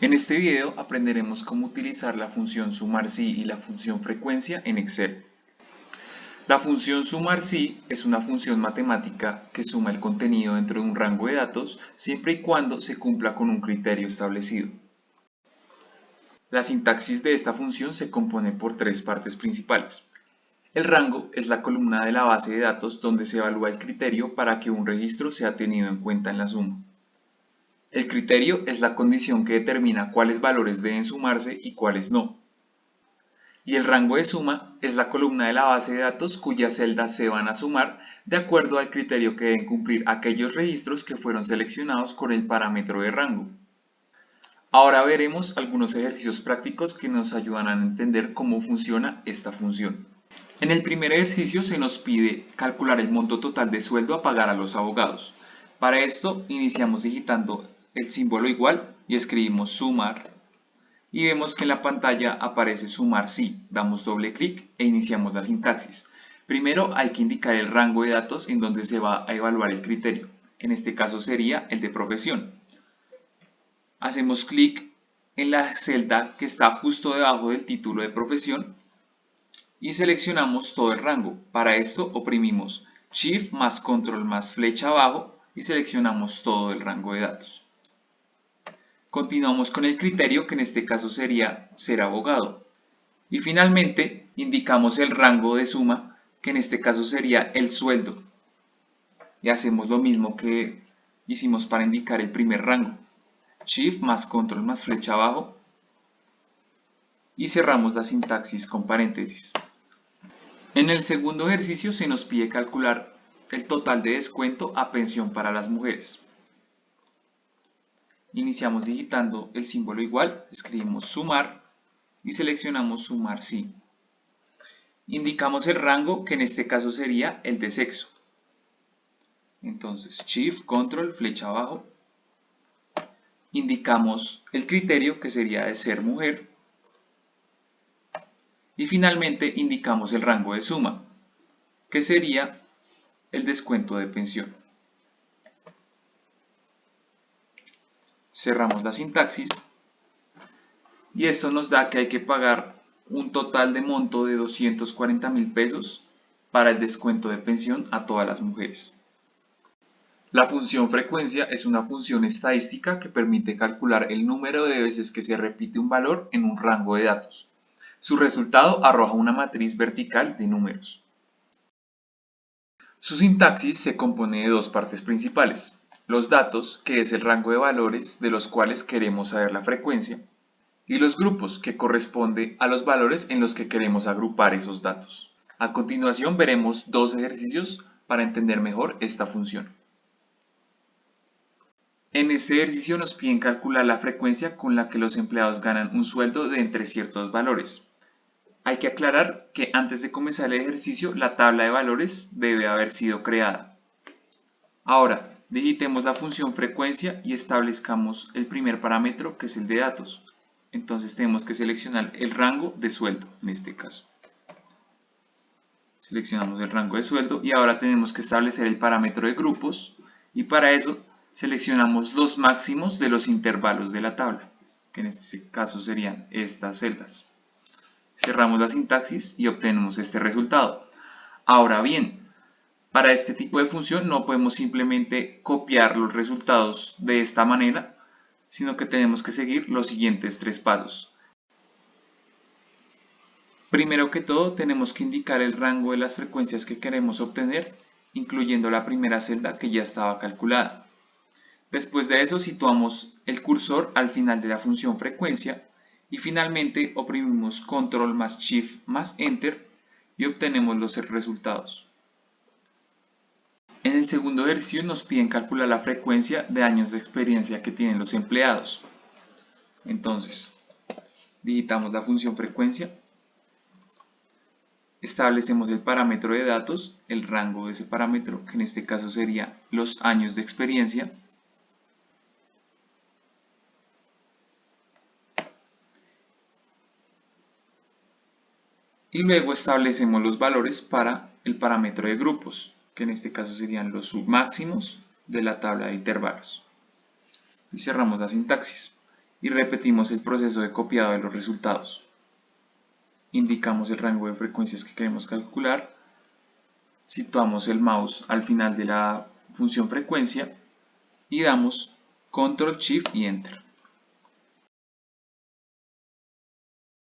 En este video aprenderemos cómo utilizar la función sumar si y la función frecuencia en Excel. La función sumar si es una función matemática que suma el contenido dentro de un rango de datos siempre y cuando se cumpla con un criterio establecido. La sintaxis de esta función se compone por tres partes principales. El rango es la columna de la base de datos donde se evalúa el criterio para que un registro sea tenido en cuenta en la suma. El criterio es la condición que determina cuáles valores deben sumarse y cuáles no. Y el rango de suma es la columna de la base de datos cuyas celdas se van a sumar de acuerdo al criterio que deben cumplir aquellos registros que fueron seleccionados con el parámetro de rango. Ahora veremos algunos ejercicios prácticos que nos ayudarán a entender cómo funciona esta función. En el primer ejercicio se nos pide calcular el monto total de sueldo a pagar a los abogados. Para esto iniciamos digitando el símbolo igual y escribimos sumar y vemos que en la pantalla aparece sumar si. Damos doble clic e iniciamos la sintaxis. Primero hay que indicar el rango de datos en donde se va a evaluar el criterio. En este caso sería el de profesión. Hacemos clic en la celda que está justo debajo del título de profesión y seleccionamos todo el rango. Para esto oprimimos Shift más Control más flecha abajo y seleccionamos todo el rango de datos. Continuamos con el criterio, que en este caso sería ser abogado. Y finalmente indicamos el rango de suma, que en este caso sería el sueldo. Y hacemos lo mismo que hicimos para indicar el primer rango. Shift más Control más flecha abajo y cerramos la sintaxis con paréntesis. En el segundo ejercicio se nos pide calcular el total de descuento a pensión para las mujeres. Iniciamos digitando el símbolo igual, escribimos sumar y seleccionamos sumar si. Indicamos el rango, que en este caso sería el de sexo. Entonces Shift, Control, flecha abajo. Indicamos el criterio, que sería de ser mujer. Y finalmente indicamos el rango de suma, que sería el descuento de pensión. Cerramos la sintaxis y esto nos da que hay que pagar un total de monto de 240.000 pesos para el descuento de pensión a todas las mujeres. La función frecuencia es una función estadística que permite calcular el número de veces que se repite un valor en un rango de datos. Su resultado arroja una matriz vertical de números. Su sintaxis se compone de dos partes principales: los datos, que es el rango de valores de los cuales queremos saber la frecuencia, y los grupos, que corresponde a los valores en los que queremos agrupar esos datos. A continuación veremos dos ejercicios para entender mejor esta función. En este ejercicio nos piden calcular la frecuencia con la que los empleados ganan un sueldo de entre ciertos valores. Hay que aclarar que antes de comenzar el ejercicio la tabla de valores debe haber sido creada. Ahora, digitemos la función frecuencia y establezcamos el primer parámetro, que es el de datos. Entonces tenemos que seleccionar el rango de sueldo en este caso. Seleccionamos el rango de sueldo y ahora tenemos que establecer el parámetro de grupos y para eso seleccionamos los máximos de los intervalos de la tabla, que en este caso serían estas celdas. Cerramos la sintaxis y obtenemos este resultado. Ahora bien, para este tipo de función no podemos simplemente copiar los resultados de esta manera, sino que tenemos que seguir los siguientes tres pasos. Primero que todo, tenemos que indicar el rango de las frecuencias que queremos obtener, incluyendo la primera celda que ya estaba calculada. Después de eso, situamos el cursor al final de la función frecuencia y finalmente oprimimos Control más Shift más Enter y obtenemos los resultados. En el segundo ejercicio nos piden calcular la frecuencia de años de experiencia que tienen los empleados. Entonces, digitamos la función frecuencia, establecemos el parámetro de datos, el rango de ese parámetro, que en este caso sería los años de experiencia, y luego establecemos los valores para el parámetro de grupos, que en este caso serían los submáximos de la tabla de intervalos. Y cerramos la sintaxis. y repetimos el proceso de copiado de los resultados. Indicamos el rango de frecuencias que queremos calcular, situamos el mouse al final de la función frecuencia y damos Control Shift y Enter.